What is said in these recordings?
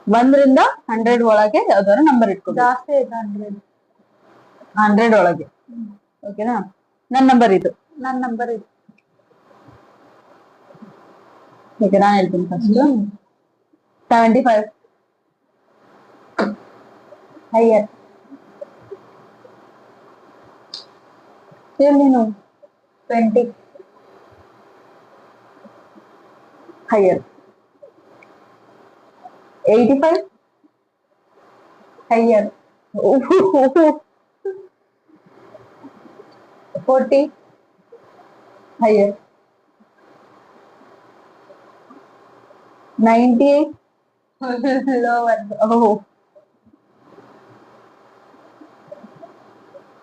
ಒಂದರಿಂದ 100 ಒಳಗೆ ಯಾವ್ದಾದ್ರು ನಂಬರ್ ಇಟ್ಕೋಬೇಕು. ಜಾಸ್ತಿ ಆಯ್ತು 100. 100 ಒಳಗೆ. ಓಕೆನಾ? ನನ್ನ ನಂಬರ್ ಇದು. ನನ್ನ ನಂಬರ್ ಇದು. ಓಕೆ, ನಾನು ಹೇಳ್ತೀನಿ ಫಸ್ಟ್. 75. ಹೈಯರ್. ನೀನು 20. ಹೈಯರ್. 85. ಹೈಯರ್. 40. ಹೈಯರ್. 98. ಲೋವರ್. ಓಹೋ.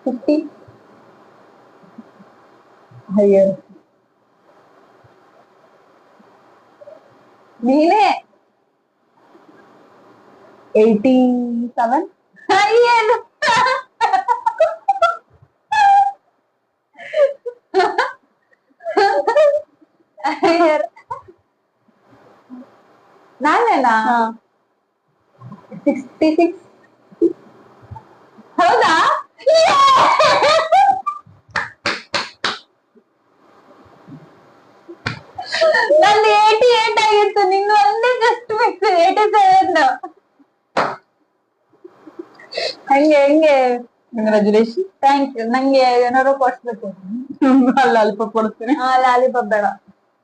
50. ಹೈಯರ್. ನೀನೇ 87. ಹೈಯರ್. ಹೈಯರ್. ನಾನೇನಾ? 66. ಹೌದಾ? ನಂದು 88 ಆಗಿತ್ತು, ನಿಂಗೆ ಒಂದೇ ಜಸ್ಟ್ ಮಿಕ್ಸ್ 87. ಹೆಂಗೆ ಕಂಗ್ರಾಚುಲೇಷನ್. Thank you. ನಂಗೆ ಏನಾದ್ರು ಕೊಡ್ಸ್ಬೇಕು. ಅಲ್ಲ, ಅಲ್ಪ ಕೊಡ್ತೀನಿ. ಲಾಲಿಪಾಪ್ ಬೇಡ.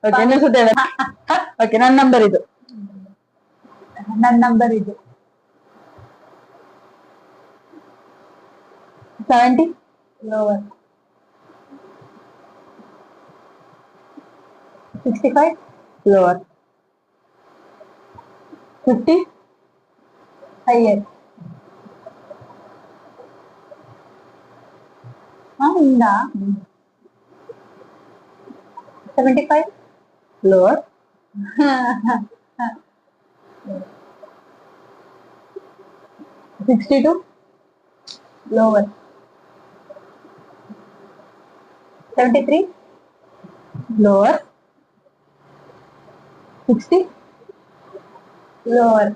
ಓಕೆ, ಇನ್ನೊಂದ್ಸತಿ ಹೇಳ. ಓಕೆ, ನನ್ನ ನಂಬರ್ ಇದು. ನನ್ನ ನಂಬರ್ ಇದು. 70. ಲೋವರ್. 65. ಲೋವರ್. 50. ಹೈಯರ್. ಇಂದ 75. ಲೋವರ್. 62. ಲೋವರ್. 73. ಲೋವರ್. 60. ಲೋವರ್.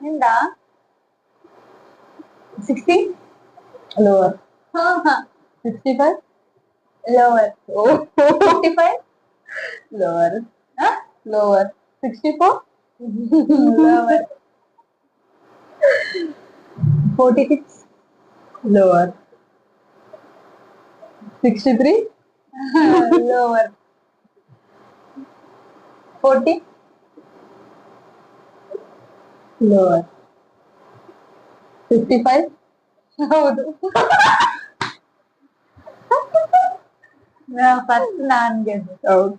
ಇಂದ 60. Lower. 65. Lower. 55. Lower. Lower. 64. Lower. 46. Lower. 63. Lower. 40. Lower. 55. ಹೌದು. ಫಸ್ಟ್ ನಾನ್ ಗೆದ್ದು. ಹೌದು.